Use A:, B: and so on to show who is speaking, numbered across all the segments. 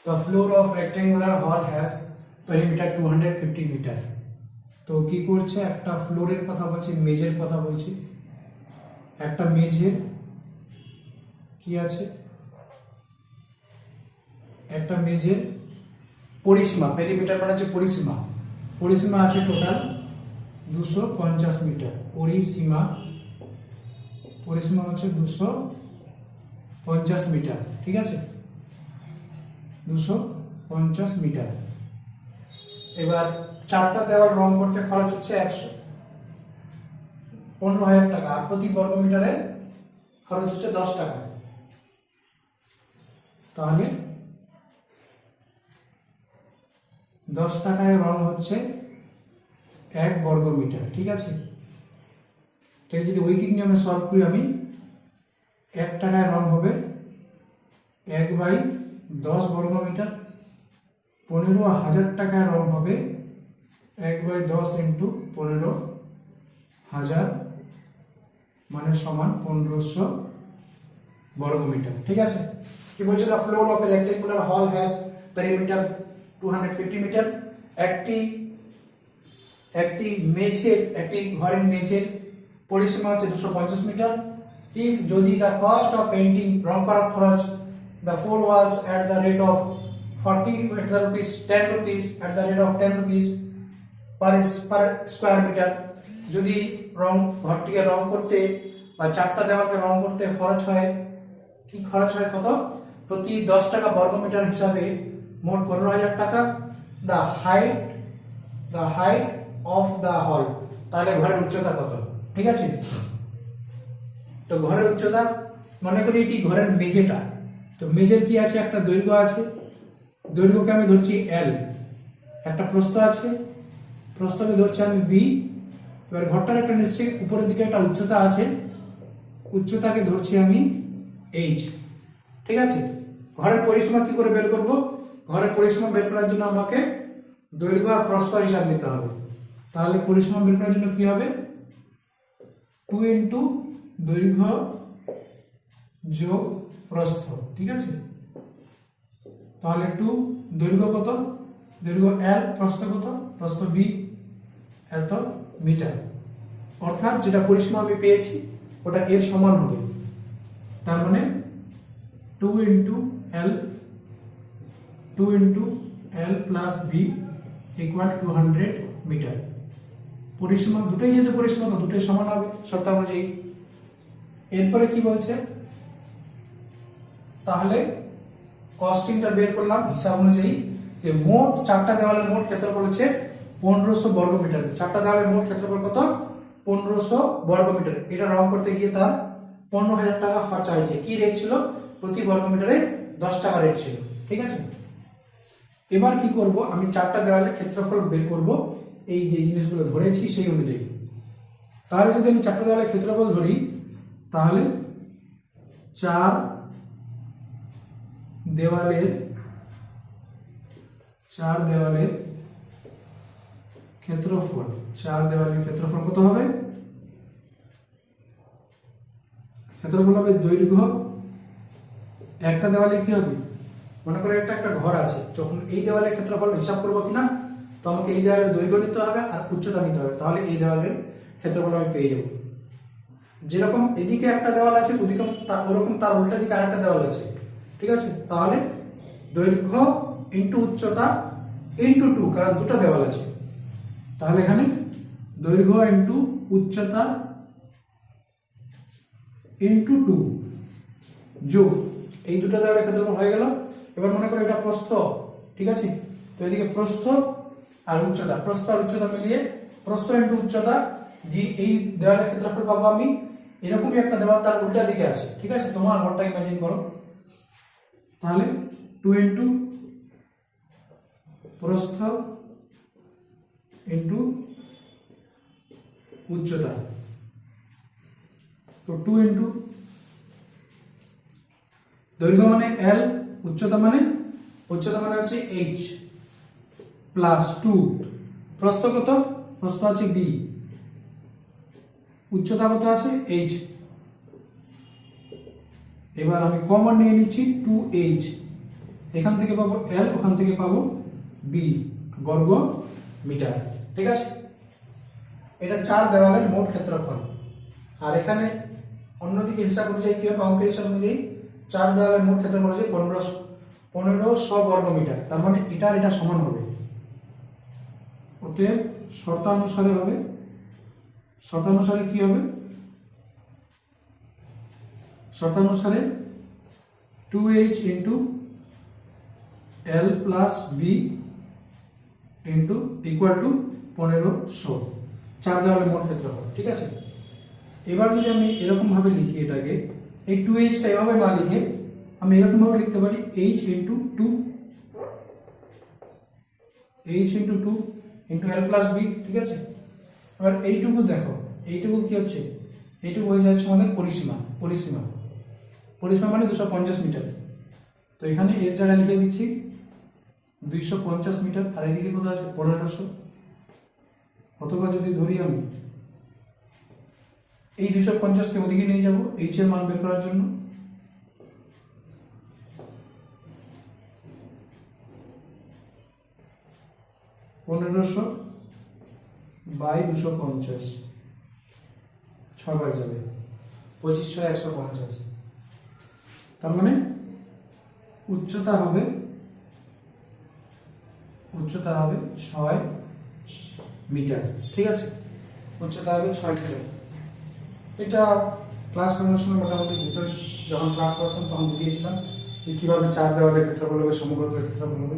A: The floor of rectangular hall has perimeter 250 meter. তো কি করছে, একটা ফ্লোরের কথা বলছি, মেজের কথা বলছি। একটা মেজের কি আছে, একটা মেজের পরিসীমা, পেরিমিটার মানে হচ্ছে পরিসীমা, পরিসীমা আছে টোটাল 250 মিটার। পরিসীমা হচ্ছে 250 মিটার, ঠিক আছে, 250 মিটার। এবার চারটা দেওয়াল রং করতে খরচ হচ্ছে 15,000 টাকা, আর প্রতি বর্গ মিটারে খরচ হচ্ছে 10 টাকা। তাহলে 10 টাকায় রং হচ্ছে 1 বর্গ মিটার, ঠিক আছে। এটাকে যদি ঐকিক নিয়মে সলভ করি আমি, 1 টাকায় রং হবে 1/10 বর্গ মিটার। 15,000 টাকায় রং হবে 1/10 ইন্টু 15,000 মানে সমান 1500 বর্গ মিটার, ঠিক আছে। কি বলছে, the floor of a rectangular hall has perimeter 250 metre. একটি ঘরের মেঝের পরিসীমা হচ্ছে 250 মিটার। ইফ যদি দ্য কস্ট অফ পেইন্টিং, রং করার খরচ, the four walls at the rate of 10 rupees per square metre, যদি ঘরটিকে রং করতে বা চারটা দেওয়ালকে রং করতে খরচ হয় কত, প্রতি 10 টাকা বর্গ মিটার হিসাবে মোট 15,000 টাকা। The height of the hall, তাহলে ঘরের উচ্চতা কত, ঠিক আছে। তো ঘরের উচ্চতা মনে করি এটি ঘরের মেঝেটা, তো মেঝের কি আছে, একটা দৈর্ঘ্য আছে, দৈর্ঘ্যকে আমি ধরছি L, একটা প্রস্থ আছে, প্রস্থকে ধরছি আমি B। এবার ঘরটার একটা নিশ্চয়ই উপরের দিকে একটা উচ্চতা আছে, উচ্চতাকে ধরছি আমি H, ঠিক আছে। ঘরের পরিসীমা কি করে বের করব, ঘরের পরিসীমা বের করার জন্য আমাকে দৈর্ঘ্য আর প্রস্থ হিসাব নিতে হবে। তাহলে পরিসীমা বের করার জন্য কি হবে, 2 ইন্টু দৈর্ঘ্য যোগ প্রস্থ, ঠিক আছে। তাহলে 2, দৈর্ঘ্য কত, দৈর্ঘ্য L, প্রস্থ কত, প্রস্থ B, এত মিটার। অর্থাৎ যেটা পরিসীমা আমি পেয়েছি ওটা এর সমান হবে। তার মানে 2 into L plus B equal 200 metre. পরিসীমা দুটোই যেহেতু পরিসীমা, তো দুটোই সমান হবে শর্ত অনুযায়ী। এরপরে কি বলছে, তাহলে কস্টিংটা বের করলাম হিসাব অনুযায়ী, যে মোট চারটা দেওয়ালের মোট ক্ষেত্রফল হচ্ছে 1500 বর্গ মিটার। চারটা দেওয়ালের মোট ক্ষেত্রফল কত, 1500 বর্গ মিটার। এটা রং করতে গিয়ে তার 15,000 টাকা খরচা হয়েছে। কি রেট ছিল, প্রতি বর্গ মিটারে 10 টাকা রেট ছিল, ঠিক আছে। এবার কি করব, আমি চারটা দেওয়ালের ক্ষেত্রফল বের করব এই যে জিনিসগুলো ধরেছি সেই অনুযায়ী। তাহলে যদি আমি চারটা দেওয়ালের ক্ষেত্রফল ধরি, তাহলে 4 দেওয়ালের ক্ষেত্রফল, 4 দেওয়ালের ক্ষেত্রফল কত হবে, ক্ষেত্রফল হবে দৈর্ঘ্য। একটা দেওয়ালে কি হবে, মনে করে একটা ঘর আছে, যখন এই দেওয়ালের ক্ষেত্রফল হিসাব করবো কিনা, তো আমাকে এই দেওয়ালের দৈর্ঘ্য নিতে হবে আর উচ্চতা নিতে হবে, তাহলে এই দেওয়ালের ক্ষেত্রফল আমি পেয়ে যাব। যেরকম এদিকে একটা দেওয়াল আছে, ওরকম তার উল্টা দিকে আরেকটা দেওয়াল আছে, ঠিক আছে। তাহলে দৈর্ঘ্য ইন্টু উচ্চতা ইন্টু 2, কারণ দুটো দেওয়াল আছে। তাহলে এখানে দৈর্ঘ্য ইন্টু উচ্চতা ইন্টু 2 যোগ এই দুটো দেওয়ালের ক্ষেত্রফল হয়ে গেল। এবার মনে করো এটা প্রস্থ, ঠিক আছে। তো এদিকে প্রস্থ আর উচ্চতা মিলিয়ে প্রস্থ ইন্টু উচ্চতা দিয়ে এই দেওয়ালের ক্ষেত্রফল পাবো আমি। এরকমই একটা দেওয়াল তার উল্টা দিকে আছে, ঠিক আছে। তোমার ঘরটা ইমাজিন করো, তাহলে 2 ইন্টু প্রস্থ ইন্টু উচ্চতা, তো 2 ইন্টু দৈর্ঘ্য মানে L, উচ্চতা মানে হচ্ছে H প্লাস 2, প্রস্থ কত, প্রস্থ আছে B, উচ্চতা কত আছে H। এবার আমি কমন নিয়ে নিচ্ছি 2H, এখান থেকে পাবো এল, ওখান থেকে পাবো বি বর্গ মিটার। ঠিক আছে, এটা 4 দেওয়ালের মোট ক্ষেত্রফল। আর এখানে অন্যদিকে হিসাব অনুযায়ী কি হবে, অঙ্কের হিসাব অনুযায়ী 4 দেওয়ালের মোট ক্ষেত্রফল হচ্ছে 1500 বর্গ মিটার। তার মানে এটা সমান হবে, অতএব শর্তানুসারে হবে, শর্তানুসারে কি হবে, শর্তানুসারে 2h into L plus B into equal to 1500, 4 দেওয়ালের মোট ক্ষেত্রফল। ঠিক আছে, এবার যদি আমি এরকম ভাবে লিখি এটাকে, এই 2h টা এভাবে না লিখে আমি এরকম ভাবে লিখতে পারি h into 2, h into 2 into L plus B. ঠিক আছে, এবার এইটুকু দেখো, এইটুকু কি হচ্ছে, এইটুকু হয়ে যাচ্ছে আমাদের পরিসীমা। পরিসীমা পরিসীমা মানে 250 মিটার। তো এখানে এর জায়গায় লিখে দিচ্ছি 250 মিটার, আর এদিকে কোথায় আছে 1500। অথবা যদি ধরি আমি এই 250 কে ওদিকে নিয়ে যাব এইচ এর মান বের করার জন্য, পনেরোশো বাই 250, 6 বার যাবে, 25 × 150। তার মানে উচ্চতা হবে 6 মিটার। ঠিক আছে, উচ্চতা হবে 6 মিটার। এটা ক্লাস করানোর সময় মোটামুটি ভিতরে যখন ক্লাস করছিলাম তখন বুঝিয়েছিলাম যে কীভাবে 4 দেওয়ালের ক্ষেত্রফল হবে, সমগ্রতার ক্ষেত্রফল হবে।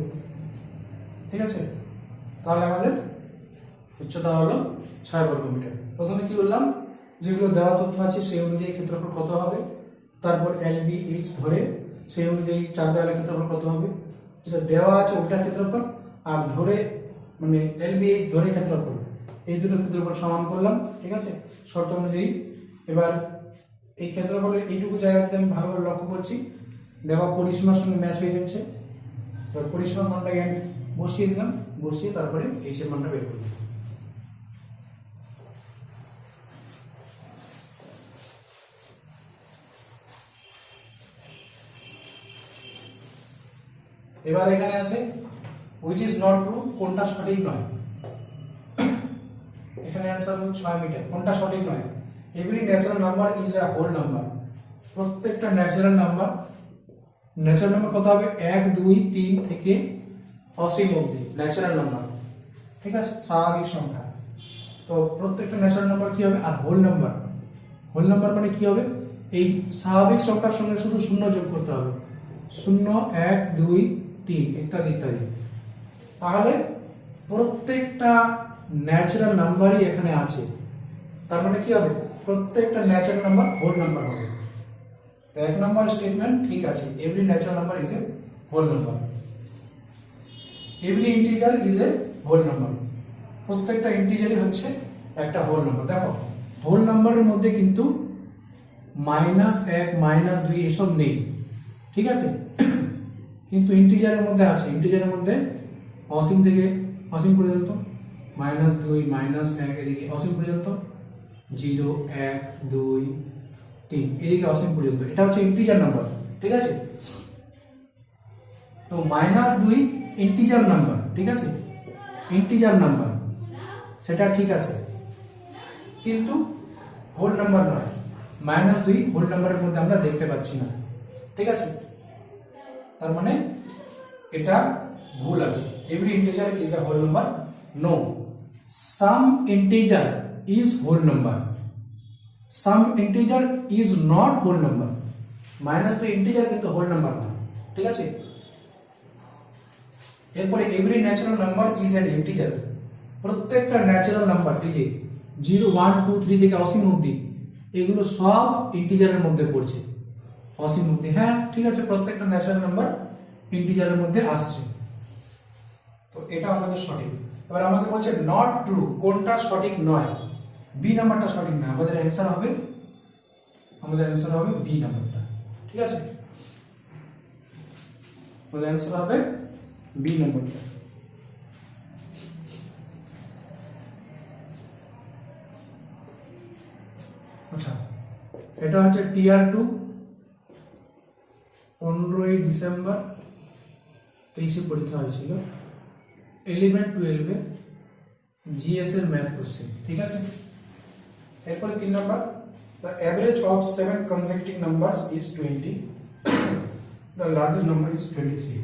A: ঠিক আছে, তাহলে আমাদের উচ্চতা হলো 6 বর্গ মিটার। প্রথমে কি বললাম, যেগুলো দেওয়া তথ্য আছে সেই অনুযায়ী ক্ষেত্রফল কত হবে, তারপর এল বি এইচ ধরে সেই অনুযায়ী 4 দেওয়ালের ক্ষেত্রফল কত হবে, যেটা দেওয়া আছে ওটার ক্ষেত্রফল, আর ধরে মানে এল বি এইচ ধরে ক্ষেত্রফল, এই দুটো ক্ষেত্রফল সমান করলাম। ঠিক আছে, শর্ত অনুযায়ী। এবার এই ক্ষেত্রফলের এইটুকু জায়গাতে আমি ভালোভাবে লক্ষ্য করছি দেওয়া পরিসীমার সঙ্গে ম্যাচ হয়ে যাচ্ছে। এবার পরিসীমার মানটাকে আমি বসিয়ে দিলাম, বসিয়ে তারপরে এইচ এর মানটা বের করলাম। এবার এখানে আছে which is not true, কোনটা সঠিক নয়। এখানে অ্যানসার হলো 6 মিটার, কোনটা সঠিক নয়। Every natural number is a whole number, প্রত্যেকটা ন্যাচারাল নাম্বার কত হবে, 1 2 3 থেকে অসীম অবধি ন্যাচারাল নাম্বার। ঠিক আছে, স্বাভাবিক সংখ্যা। তো প্রত্যেকটা ন্যাচারাল নাম্বার কি হবে, আর হোল নাম্বার মানে কি হবে, এই স্বাভাবিক সংখ্যার সঙ্গে শুধু শূন্য যোগ করতে হবে, 0 1 2 3 ইত্যাদি ইত্যাদি। তাহলে প্রত্যেকটা ন্যাচারাল নাম্বারই এখানে আছে। তার মানে কি হবে, প্রত্যেকটা ন্যাচারাল নাম্বার হোল নাম্বার হবে। তো 1 নম্বর স্টেটমেন্ট ঠিক আছে, every natural number is a whole number, every integer is a whole number, প্রত্যেকটা ইন্টিজারই হচ্ছে একটা হোল নাম্বার। দেখো হোল নাম্বারের মধ্যে কিন্তু -1 -2 এসব নেই। ঠিক আছে, কিন্তু ইন্টিজারের মধ্যে আছে, ইন্টিজারের মধ্যে অসীম থেকে অসীম পর্যন্ত, -2 -1 এদিকে অসীম পর্যন্ত, 0 1 2 3 এদিকে অসীম পর্যন্ত, এটা হচ্ছে ইন্টিজার নাম্বার। ঠিক আছে, তো -2 ইন্টিজার নাম্বার। ঠিক আছে, ইন্টিজার নাম্বার সেটা ঠিক আছে, কিন্তু হোল নাম্বার নয়। -2 হোল নাম্বারের মধ্যে আমরা দেখতে পাচ্ছি না। ঠিক আছে, তার মানে এটা ভুল আছে। Every integer is a whole number, no. Some integer is whole number, some integer is not whole number. -2 integer কিন্তু হোল নাম্বার না। ঠিক আছে, এরপরে every natural number is an integer, প্রত্যেকটা ন্যাচারাল নাম্বার এই যে 0 1 2 3 থেকে অসীম অবধি এগুলো সব ইন্টিজারের মধ্যে পড়ছে, অসীম অবধি। হ্যাঁ ঠিক আছে, প্রত্যেকটা ন্যাচারাল নাম্বার ইন্টিজারের মধ্যে আসছে, তো এটা আমাদের সঠিক। এবার আমাকে বলছে নট ট্রু, কোনটা সঠিক নয়, বি নাম্বারটা সঠিক নয়। আমাদের অ্যান্সার হবে বি নাম্বারটা। ঠিক আছে, আমাদের অ্যান্সার হবে বি নাম্বারটা। আচ্ছা, এটা হচ্ছে টিআর 2, 15ই ডিসেম্বর 23-এ পরীক্ষা হয়েছিল 11-12 জিএস এর ম্যাথ কোশ্চেন, ঠিক আছে। এরপরে 3 নম্বর, the average of 7 consecutive numbers is 20, the largest number is 23।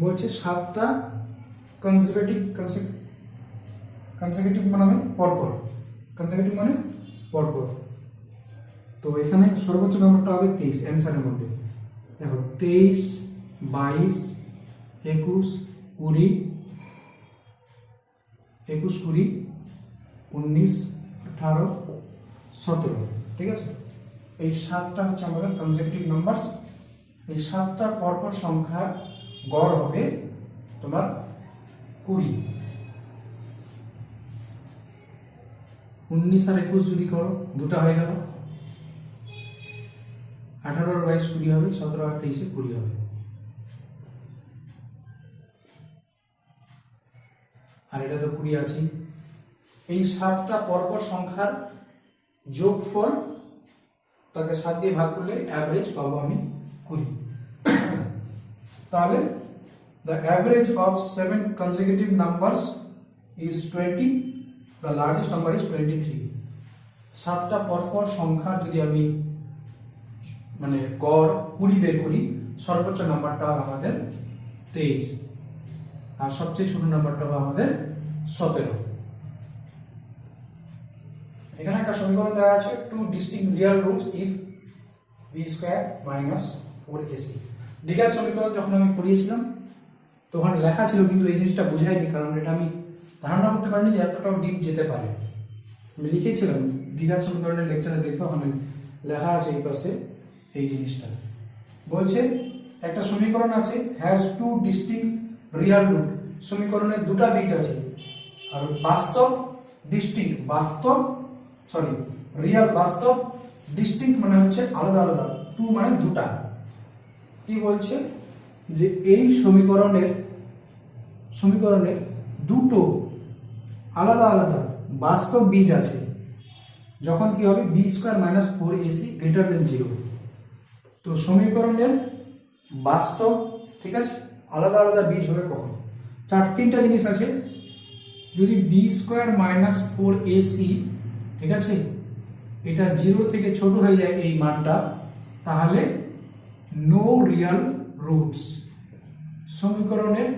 A: বলছে 7টা consecutive মানে পরপর, consecutive মানে পরপর। তো এখানে সর্বোচ্চ নম্বরটা হবে 23 অ্যানসারের মধ্যে। দেখো 23, 22, 21, 20, 19, 18, 17, ঠিক আছে। এই 7টা হচ্ছে আমাদের কনসেকিউটিভ নাম্বারস। এই 7টা পরপর সংখ্যার গড় হবে তোমার 20। 19 আর 21 যদি করো দুটা হয়ে গেল, 18 আর 22 20 হবে, 17 আর 23 20 হবে। আর এটা তো 20 আছে। এই 7টা পরপর সংখ্যার যোগফল তাকে 7 দিয়ে ভাগ করলে অ্যাভারেজ পাবো আমি 20। তাহলে the average of 7 consecutive numbers is 20, the largest number is 23। 7টা পরপর সংখ্যার যদি আমি মানে গড় 20 বের করি, সর্বোচ্চ নাম্বারটা আমাদের 23 আর সবচেয়ে ছোট নাম্বারটা হবে আমাদের 17। এখানে একটা সমীকরণ দেওয়া আছে, 2 distinct real roots if b square minus 4ac। দ্বিঘাত সমীকরণ যখন আমি পড়িয়েছিলাম তখন লেখা ছিল, কিন্তু এই জিনিসটা বুঝাইনি, কারণ এটা আমি ধারণা করতে পারিনি যে এতটাও ডিপ যেতে পারে। আমি লিখেছিলাম দ্বিঘাত সমীকরণের লেকচারে, দেখো ওখানে লেখা আছে এই পাশে এই জিনিসটা। বলছে একটা সমীকরণ আছে, হ্যাজ 2 distinct real root, সমীকরণের দুটা বীজ আছে। আর বাস্তব ডিস্টিংক্ট, রিয়াল বাস্তব, ডিস্টিংক্ট মানে হচ্ছে আলাদা আলাদা, 2 মানে দুটা। কি বলছে যে এই সমীকরণের দুটো আলাদা আলাদা বাস্তব বীজ আছে, যখন কি হবে b square minus 4ac greater than 0। তো সমীকরণের বাস্তব, ঠিক আছে, আলাদা আলাদা বীজ হবে কখন? 3টা জিনিস আছে। যদি b স্কয়ার মাইনাস 4ac, ঠিক আছে, এটা 0 থেকে ছোট হয়ে যায় এই মানটা, তাহলে নো রিয়াল রুটস, সমীকরণের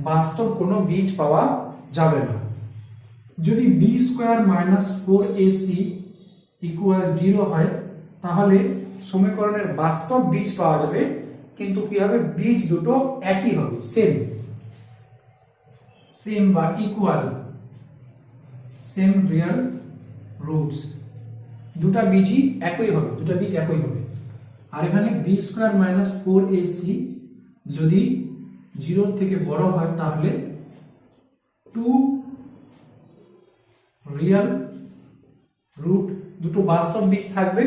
A: বাস্তব কোনো বীজ পাওয়া যাবে না। যদি b square minus 4ac equal 0 হয়, তাহলে সমীকরণের বাস্তব বীজ পাওয়া যাবে, কিন্তু কি হবে, বীজ দুটো একই হবে, সেম বা ইকুয়াল, সেম রিয়াল রুটস, দুটা বীজই একই হবে, আর এখানে b স্কয়ার মাইনাস 4ac যদি 0 থেকে বড় হয়, তাহলে 2 রিয়াল রুট, দুটো বাস্তব বীজ থাকবে,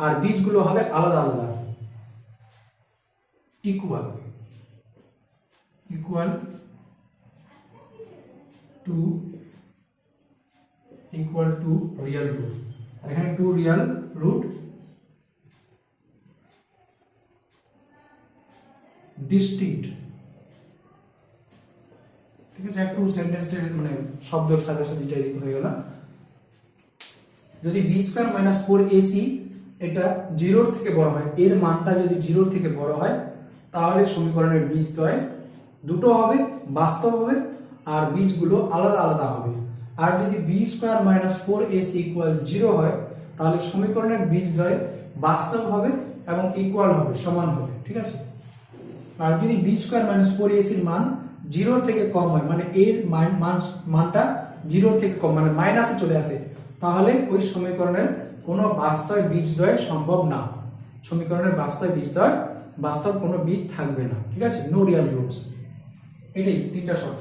A: আর বীজগুলো হবে আলাদা আলাদা, ইকুয়াল টু রিয়াল রুট। আর এখানে 2 রিয়াল রুট ডিস্টিংক্ট, ঠিক আছে। একটু সেন্টেন্সটা মানে শব্দের সাথে সাথে এটা হয়ে গেল। যদি b স্কয়ার মাইনাস 4ac এটা 0 থেকে বড় হয়, এর মানটা যদি 0 থেকে বড় হয়, তাহলে সমীকরণের বীজদ্বয় দুটো হবে, বাস্তব হবে, আর বীজগুলো আলাদা আলাদা হবে। আর যদি b square minus 4ac equal 0 হয়, তাহলে সমীকরণের বীজদ্বয় বাস্তব হবে এবং ইকুয়াল হবে, সমান হবে, ঠিক আছে। আর যদি b স্কয়ার মাইনাস 4ac এর মান 0 থেকে কম হয়, মানে এর মানটা 0 থেকে কম, মানে মাইনাসে চলে আসে, তাহলে ওই সমীকরণের কোনো বাস্তব বীজদ্বয় সম্ভব না। সমীকরণের বাস্তব কোনো বীজ থাকবে না, ঠিক আছে, নো রিয়াল রুটস। এটাই 3টা শর্ত।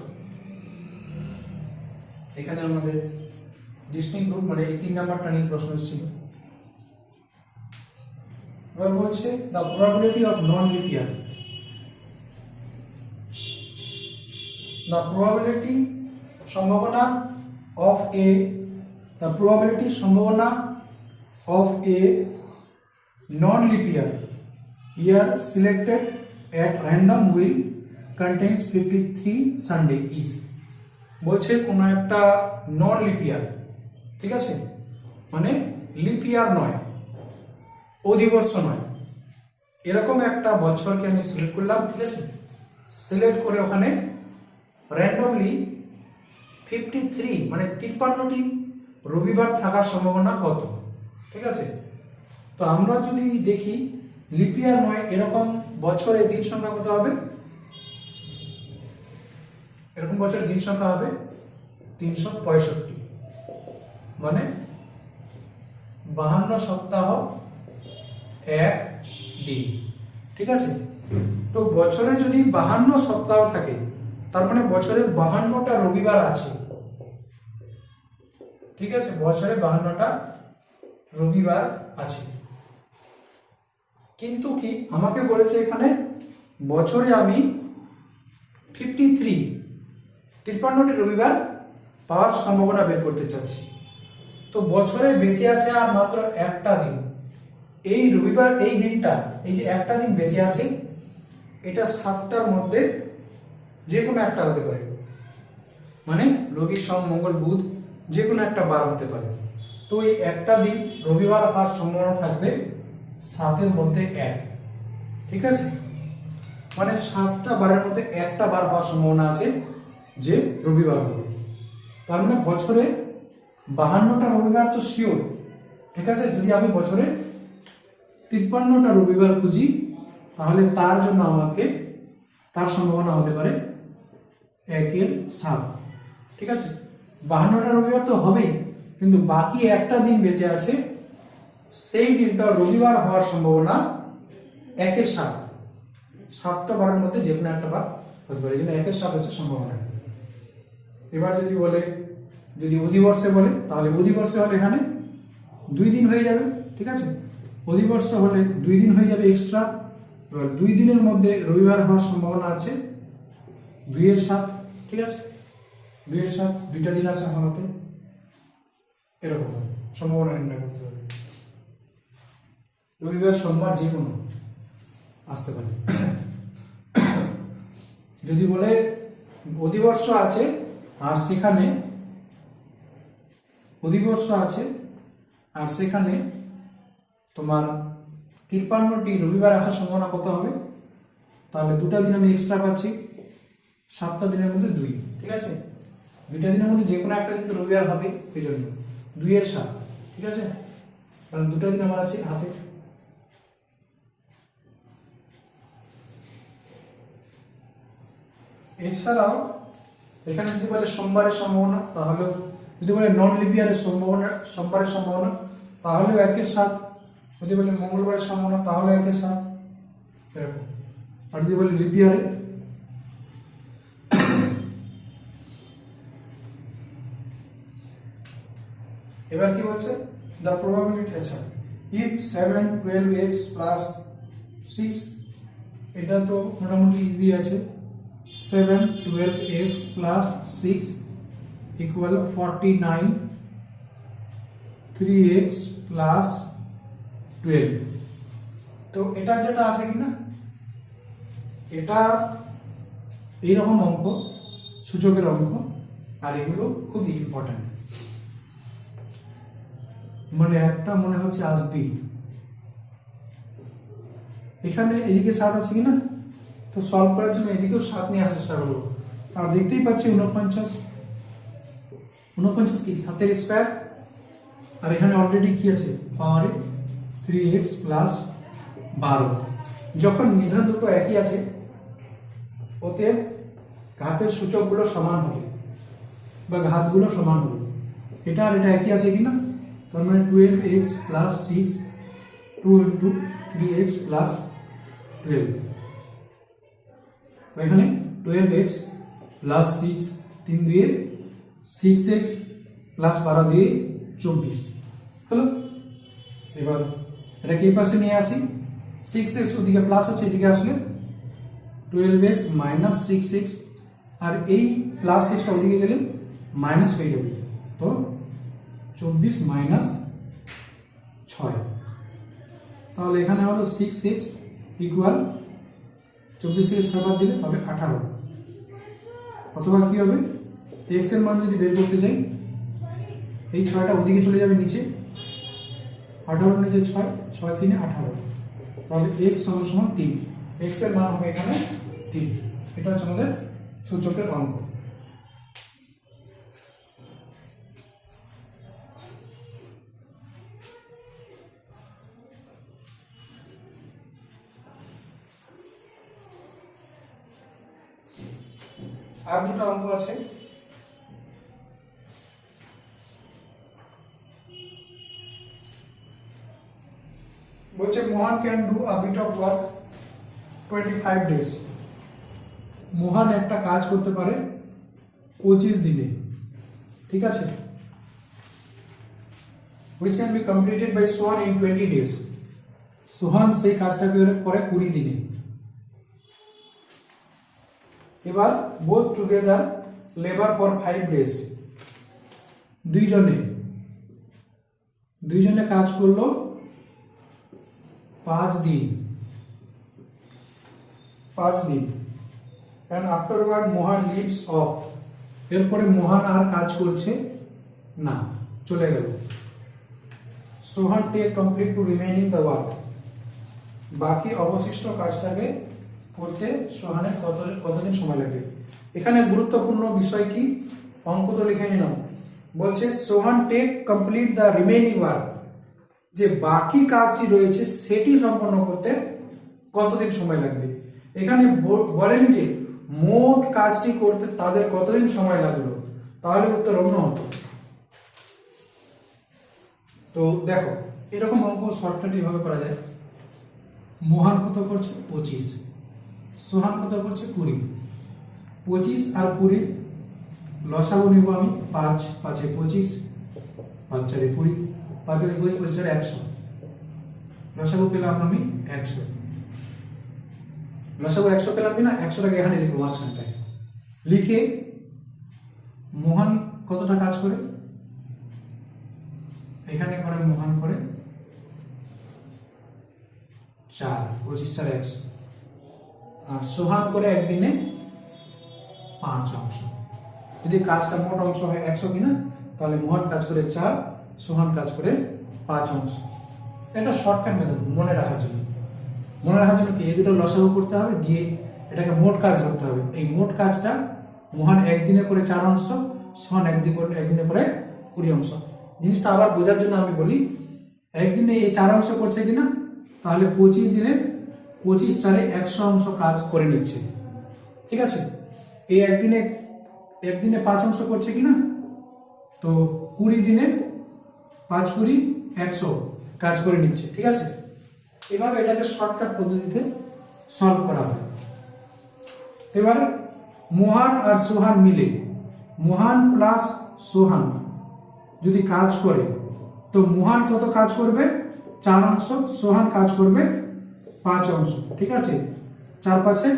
A: এখানে আমাদের ডিস্টিংক্ট রুট মানে এই 3 নাম্বারটা নিয়ে প্রশ্ন ছিল। এবার বলছে the probability of non linear, the probability সম্ভাবনা of a non-leap year selected at random will contains 53 Sunday is, বলছে কোনো একটা নন লিপ ইয়ার, ঠিক আছে, মানে লিপ ইয়ার নয়, অধিবর্ষ নয়, এরকম একটা বছরকে আমি সিলেক্ট করলাম, ঠিক আছে। সিলেক্ট করে ওখানে র্যান্ডমলি 53 মানে 53টি রবিবার থাকার সম্ভাবনা কত, ঠিক আছে। তো আমরা যদি দেখি লিপ ইয়ার নয় এরকম বছরে দিন সংখ্যা কত হবে, এরকম বছরের দিন সংখ্যা হবে 365, মানে 52 সপ্তাহ 1 দিন, ঠিক আছে। তো বছরে যদি 52 সপ্তাহ থাকে তার মানে বছরে 52টা রবিবার আছে, ঠিক আছে, বছরে 52টা রবিবার আছে। কিন্তু কি আমাকে বলেছে এখানে বছরে আমি 53টি রবিবার পাওয়ার সম্ভাবনা বের করতে চাচ্ছি। তো বছরে বেঁচে আছে আর মাত্র একটা দিন, এই রবিবার, এই দিনটা, এই যে একটা দিন বেঁচে আছে, এটা 7টার মধ্যে যে কোনো একটা হতে পারে, মানে রবি সোম মঙ্গল বুধ যে কোনো একটা বার হতে পারে। তো এই একটা দিন রবিবার হওয়ার সম্ভাবনা থাকবে 7-এর মধ্যে 1, ঠিক আছে, মানে 7টা বারের মধ্যে একটা বার হওয়ার সম্ভাবনা আছে যে রবিবার হবে। তার মানে বছরে 52টা রবিবার তো শিওর, ঠিক আছে। যদি আমি বছরে 53টা রবিবার খুঁজি তাহলে তার জন্য আমাকে তার সম্ভাবনা হতে পারে 1/7, ঠিক আছে। 52টা রবিবার তো হবেই, কিন্তু বাকি একটা দিন বেঁচে আছে, সেই দিনটা রবিবার হওয়ার সম্ভাবনা 1/7, 7টা বারের মধ্যে যে কোনো একটা বার হতে পারে, এই জন্য 1/7 হচ্ছে সম্ভাবনা। এবার যদি বলে, যদি অধিবর্ষে বলে তাহলে অধিবর্ষে হলে এখানে 2 দিন হয়ে যাবে, ঠিক আছে, অধিবর্ষ হলে 2 দিন হয়ে যাবে এক্সট্রা। এবার 2 দিনের মধ্যে রবিবার হওয়ার সম্ভাবনা আছে 2/7, ঠিক আছে, 2/7, 2টা দিন আছে আমার হাতে, এরকম সম্ভাবনা নির্ণয় করতে হবে। রবিবার সোমবার যে কোনো আসতে পারে। যদি বলে অধিবর্ষ আছে আর সেখানে অধিবর্ষ আছে আর সেখানে তোমার 53টি রবিবার আসার সম্ভাবনা কত হবে, তাহলে 2টা দিন আমি এক্সট্রা পাচ্ছি, 7টা দিনের মধ্যে 2, ঠিক আছে, 2টা দিনের মধ্যে যে কোনো একটা দিন তো রবিবার হবে, এই জন্য 2/7, ঠিক আছে, কারণ 2টা দিন আমার আছে হাতে। এছাড়াও এখানে যদি বলে সোমবারের সম্ভাবনা, তাহলে যদি বলে নন লিপিয়ারের সম্ভাবনা, সোমবারের সম্ভাবনা তাহলেও 1/7, যদি বলে মঙ্গলবারের সম্ভাবনা তাহলে 1/7, এরকম। আর যদি বলে লিপিয়ারে, এবার কি বলছে, দ্য প্রবাবিলিটি, আচ্ছা, ইফ 7 12x প্লাস 6, এটা তো মোটামুটি ইজি আছে, 7 12x plus 6 equal 49 3x plus 12। তো এটা যেটা আছে কিনা, এটা এইরকম অঙ্ক, সূচকের অঙ্ক, আর এগুলো খুব ইম্পর্টেন্ট, মানে একটা মনে হচ্ছে আসবেই। এখানে এদিকে 7 আছে কিনা, তো সলভ করার জন্য এদিকেও 7 নিয়ে আসার চেষ্টা করবো। আর দেখতেই পাচ্ছি 49 কি 7-এর স্কয়ার, আর এখানে অলরেডি কি আছে পাওয়ারে 3x প্লাস 12। যখন নিধান দুটো একই আছে ওতে ঘাতের সূচকগুলো সমান হবে বা ঘাতগুলো সমান হবে, এটা আর এটা একই আছে কিনা, তার মানে 12x plus 6 2 into 3x plus 12, এখানে 12x প্লাস 6 3 দিয়ে 6x প্লাস 12 দিয়ে 24 হলো। এবার এটাকে এই পাশে নিয়ে আসি, 6x ওদিকে প্লাস আছে, এদিকে আসলে 12x মাইনাস 6x, আর এই প্লাস 6টা ওদিকে গেলে মাইনাস হয়ে যাবে, তো 24 মাইনাস 6, তাহলে এখানে হলো 6x ইকুয়াল 24 থেকে 6 বাদ দিলে হবে 18, অথবা কি হবে x এর মান যদি বের করতে যাই এই 6টা ওদিকে চলে যাবে নিচে, 18 নিচে 6, 6 3 18, তাহলে x সমান 3, x এর মান হবে এখানে 3। এটা হচ্ছে আমাদের সূচকের অঙ্ক। আর দুটো অঙ্ক আছে, বলছে Mohan can do a bit of work 25 days. Mohan একটা কাজ করতে পারে 25 দিনে, ঠিক আছে, which can be completed by Sohan in 20 days। সোহান সেই কাজটাকে করে 20 দিনে। এবার both together labor for 5 days, দুইজনে কাজ করলো 5 দিন, and afterward Mohan leaves off. এরপরে মোহন আর কাজ করছে না, চলে গেল। Sohan take complete to remaining the work. বাকি অবশিষ্ট কাজটাকে করতে সোহানের কতদিন সময় লাগে। এখানে গুরুত্বপূর্ণ বিষয় কি, অঙ্ক তো লিখে নিলাম, বলছে Sohan take complete the remaining work, যে বাকি কাজটি রয়েছে সেটি সম্পন্ন করতে কতদিন সময় লাগবে। এখানে বলেনি যে মোট কাজটি করতে তাদের কতদিন সময় লাগলো, তাহলে উত্তর অন্য হতো। তো দেখো এরকম অঙ্ক শর্টকাট এভাবে করা যায়। মোহন কত করছে 25, সোহান কত করছে 20, 25 আর 20 লসাগু নিব আমি, 5 5 25, 5 4 20, 5 25 25 100, লসাগু পেলাম আমি 100, লসাগু 100 পেলাম কিনা 100টাকে এখানে লিখবো মাঝখানটায়, লিখে মোহন কতটা কাজ করে এখানে করে, মোহন করে 4, 25 4 100, আর সোহান করে একদিনে 5 অংশ। যদি কাজটা মোট অংশ হয় 100 কিনা, তাহলে মোহন কাজ করে 4, সোহান কাজ করে 5 অংশ। এটা শর্টকাট মেথড মনে রাখার জন্য। কি এই দুটো লসাগু করতে হবে, দিয়ে এটাকে মোট কাজ ধরতে হবে। এই মোট কাজটা মোহন একদিনে করে 4 অংশ, সোহান একদিনে করে 20 অংশ। জিনিসটা আবার বোঝার জন্য আমি বলি, একদিনে এই 4 অংশ করছে কিনা, তাহলে 25 দিনে 25 4 100 অংশ কাজ করে নিচ্ছে, ঠিক আছে। এই একদিনে 5 অংশ করছে কিনা, তো 20 দিনে 5 20 100 কাজ করে নিচ্ছে, ঠিক আছে। এভাবে এটাকে শর্টকাট পদ্ধতিতে সলভ করা হয়। এবার মোহন আর সোহান মিলে, মোহন প্লাস সোহান যদি কাজ করে, তো মোহন কত কাজ করবে 4 অংশ, সোহান কাজ করবে 5 অংশ, ঠিক আছে। 4 5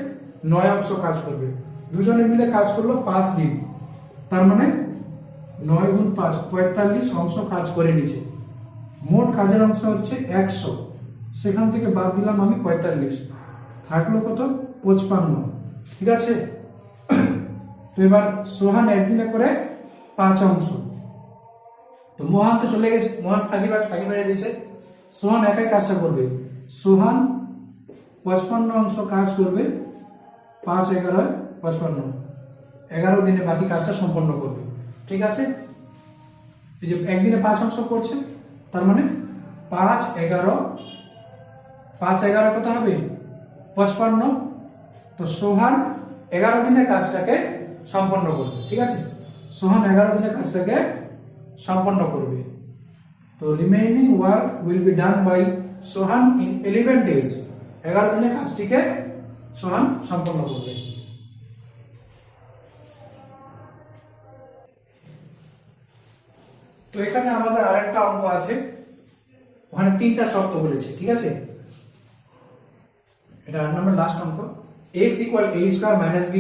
A: 9 অংশ কাজ করবে। দুজনে মিলে কাজ করলো 5 দিন, তার মানে 9 গুণ 5 45 অংশ কাজ করে নিচ্ছে। মোট কাজের অংশ হচ্ছে 100, সেখান থেকে বাদ দিলাম আমি 45, থাকলো কত 55, ঠিক আছে। তো এবার সোহান একদিনে করে 5 অংশ, তো মোহন তো চলে গেছে, মোহন ফাঁকি মেরে দিয়েছে, সোহান একাই কাজটা করবে। সোহান 55 অংশ কাজ করবে, 5 11 55, 11 দিনে বাকি কাজটা সম্পন্ন করবে, ঠিক আছে। এই যে একদিনে 5 অংশ করছে, তার মানে 5 11 কত হবে 55, তো সোহান 11 দিনে কাজটাকে সম্পন্ন করবে, ঠিক আছে। সোহান 11 দিনে কাজটাকে সম্পন্ন করবে। তো remaining work will be done by Sohan in 11 days. 11 দিনে কাজটিকে সোহান সম্পন্ন করবে। তো এখানে আমাদের আরেকটা অঙ্ক আছে, ওখানে 3টা শর্ত বলেছে, ঠিক আছে। এটা 8 নম্বর লাস্ট অঙ্ক। x = a² - b²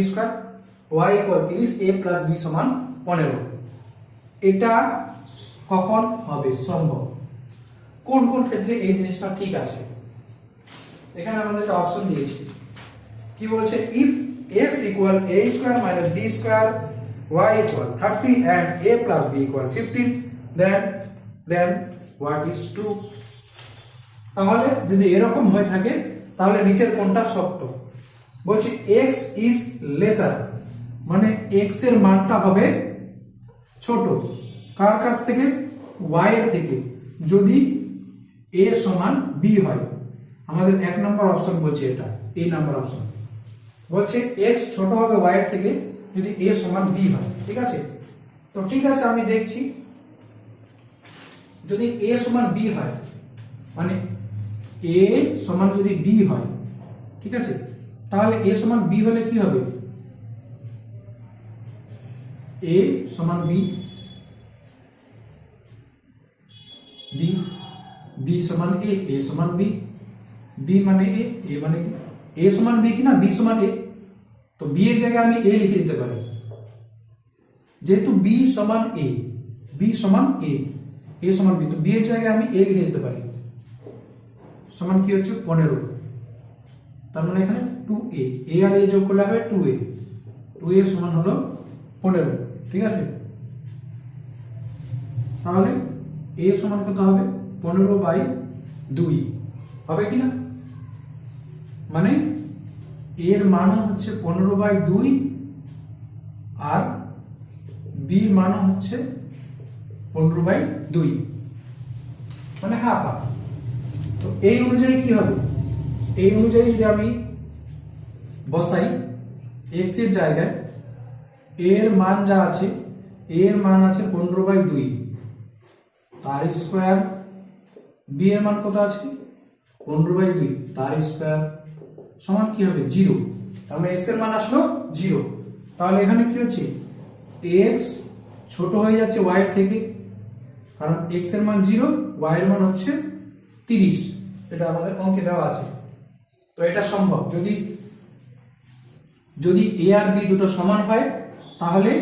A: y = 30 a + b = 15। এটা কখন হবে সম্ভব, কোন কোন ক্ষেত্রে এই জিনিসটা ঠিক আছে। এখানে আমাদের একটা অপশন দিয়েছি, কি বলছে, if x equal a square minus b square, y equal 30 and a plus b equal 15, then what is true? তাহলে যদি এরকম হয়ে থাকে তাহলে নিচের কোনটা সত্য? বলছি x is lesser, মানে x এর মানটা হবে ছোট কার কাছ থেকে? y এর থেকে, যদি a সমান b হয়। আমাদের এক নম্বর অপশন বলছে এটা, এই নাম্বার অপশন বলছে x ছোট হবে y এর থেকে যদি a সমান b হয়। ঠিক আছে, তো ঠিক আছে আমি দেখছি, যদি a সমান b হয়, মানে a সমান যদি b হয়, ঠিক আছে, তাহলে a সমান b হলে কি হবে? a সমান b, b, b সমান a, a সমান b, b মানে a মানে কি? a সমান b কি না, b সমান a, তো b এর জায়গায় আমি a লিখে দিতে পারি, যেহেতু b সমান a, b সমান a, a সমান b, তো b এর জায়গায় আমি a লিখে দিতে পারি, সমান কি হচ্ছে 15, তার মানে এখানে 2a, a আর a যোগ করলে হবে 2a, 2a সমান হলো 15। ঠিক আছে, তাহলে a সমান কত হবে? 15/2 হবে কি না? মানে এর মান হচ্ছে 15/2 আর b এর মান হচ্ছে 15/2, মানে হাফ হাফ। তো এই অনুযায়ী কি হবে? এই অনুযায়ী যদি আমি বসাই x এর জায়গায় a এর মান যা আছে, a এর মান আছে 15/2, তার স্কয়ার, b এর মান কত আছে? 15/2 তার স্কয়ার, সমান কি হবে? 0। তার মানে x এর মান আসলো 0। তাহলে এখানে কি হচ্ছে? x ছোট হয়ে যাচ্ছে y এর থেকে, কারণ x এর মান 0, y এর মান হচ্ছে 30, এটা আমাদের অঙ্কে দেওয়া আছে। তো এটা সম্ভব, যদি a আর b দুটো সমান হয় তাহলে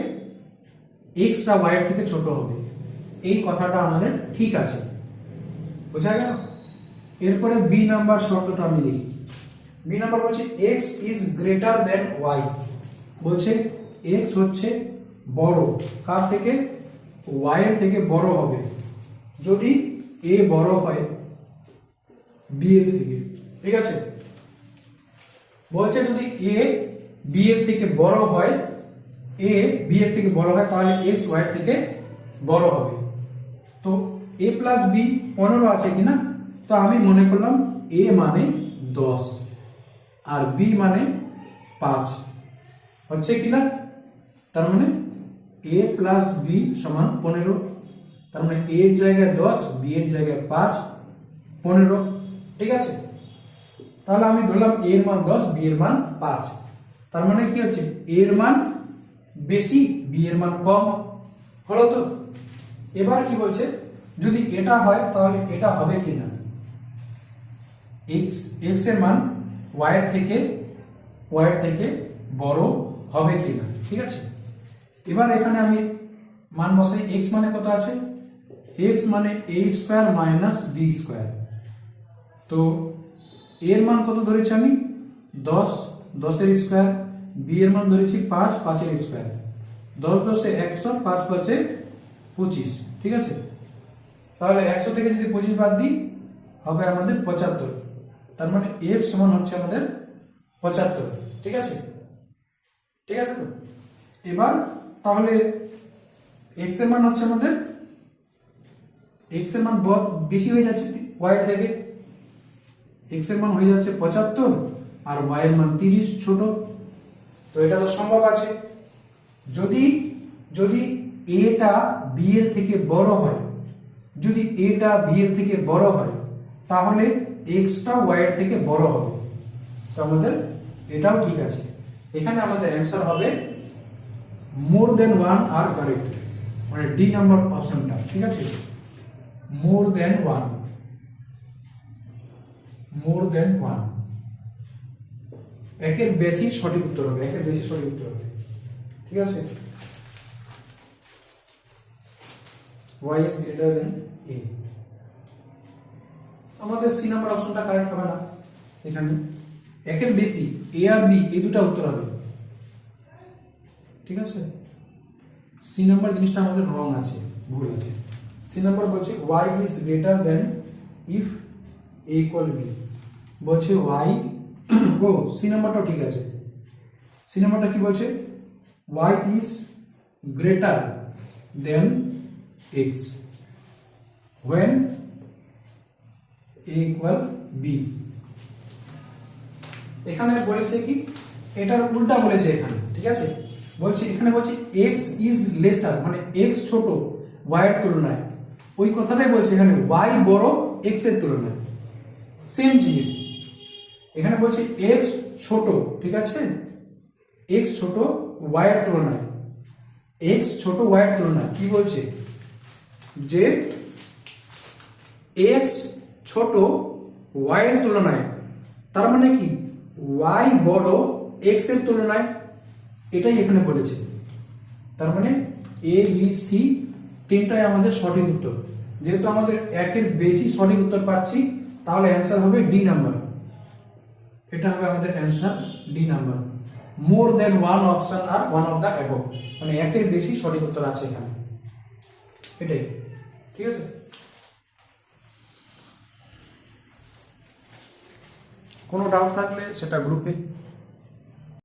A: x টা y এর থেকে ছোট হবে, এই কথাটা আমাদের ঠিক আছে, বোঝা গেল? এরপরে b নাম্বার শর্তটা আমি লিখি। b নাম্বার বলছে x is greater than y, বলছে x হচ্ছে বড় কার থেকে? y এর থেকে বড় হবে যদি a বড় হয় b এর থেকে। ঠিক আছে, বলছে যদি a b এর থেকে বড় হয়, a b এর থেকে বড় হয় তাহলে x y এর থেকে বড় হবে। তো a প্লাস b 15 আছে কিনা, তো আমি মনে করলাম a মানে 10 আর b মানে 5 হচ্ছে কিনা, তার মানে a প্লাস b সমান 15, তার মানে a এর জায়গায় 10, b এর জায়গায় 5, 15। ঠিক আছে, তাহলে আমি ধরলাম a এর মান 10, b এর মান 5, তার মানে কি হচ্ছে? a এর মান বেশি, b এর মান কম হলো। তো এবার কি বলছে, যদি এটা হয় তাহলে এটা হবে কিনা, x এর মান y এর থেকে বড় হবে কিনা। ঠিক আছে, এবার এখানে আমি মান বসাই, x মানে কত আছে? x মানে a square minus b square, তো এর মান কত ধরেছি আমি? 10, 10 এর স্কয়ার, b এর মান ধরেছি 5, 5 এর স্কয়ার, 10 10 এ 100, 5 5 এ 25। ঠিক আছে, তাহলে 100 থেকে যদি 25 বাদ দিই হবে আমাদের 75, তার মানে f সমান হচ্ছে আমাদের 75। ঠিক আছে, ঠিক আছে। তো এবার তাহলে x এর মান হচ্ছে আমাদের, x এর মান বেশি হয়ে যাচ্ছে y এর থেকে, x এর মান হয়ে যাচ্ছে 75 আর y এর মান 30 ছোট, তো এটা তো সম্ভব আছে। যদি a টা b এর থেকে বড় হয়, যদি a টা b এর থেকে বড় হয় তাহলে x টা y এর থেকে বড় হবে, তো আমাদের এটাও ঠিক আছে। এখানে আমাদের অ্যানসার হবে মোর দেন 1 আর কারেক্ট, মানে ডি নাম্বার অপশনটা। ঠিক আছে, মোর দেন 1, মোর দেন 1, একের বেশি সঠিক উত্তর হবে, একের বেশি সঠিক উত্তর হবে। ঠিক আছে, y is greater than a, আমাদের সি নাম্বার অপশনটা কারেক্ট হবে না এখানে, একের বেশি এ আর বি এই দুটো উত্তর হবে, ঠিক আছে। সি নাম্বার জিনিসটা আমাদের রং আছে, ভুল আছে। সি নাম্বার বলছে y is greater than if a equal b, বলছে y ও সি নাম্বারটাও ঠিক আছে। সি নাম্বারটা কি বলছে, y is greater than x when a equal b। এখানে বলেছে কি, এটার উল্টা বলেছে এখানে, ঠিক আছে। বলছে এখানে বলছে x ইজ লেসার, মানে x ছোট y এর তুলনায়, ওই কথাটাই বলছে এখানে y বড় x এর তুলনায়, সেম জিনিস। এখানে বলছে x ছোট, ঠিক আছে, x ছোট y এর তুলনায়, x ছোট y এর তুলনায় কি বলছে, যে x ছোট y এর তুলনায়, তার মানে কি y বড় x এর তুলনায়, এটাই এখানে বলেছে। তার মানে এ বি সি তিনটাই আমাদের সঠিক উত্তর। যেহেতু আমাদের একের বেশি সঠিক উত্তর পাচ্ছি, তাহলে অ্যান্সার হবে ডি নাম্বার। এটা হবে আমাদের answer D number. More than one option or one of the above, মানে একের বেশি সঠিক উত্তর আছে এখানে, এটাই, ঠিক আছে। কোনো ডাউট থাকলে সেটা গ্রুপে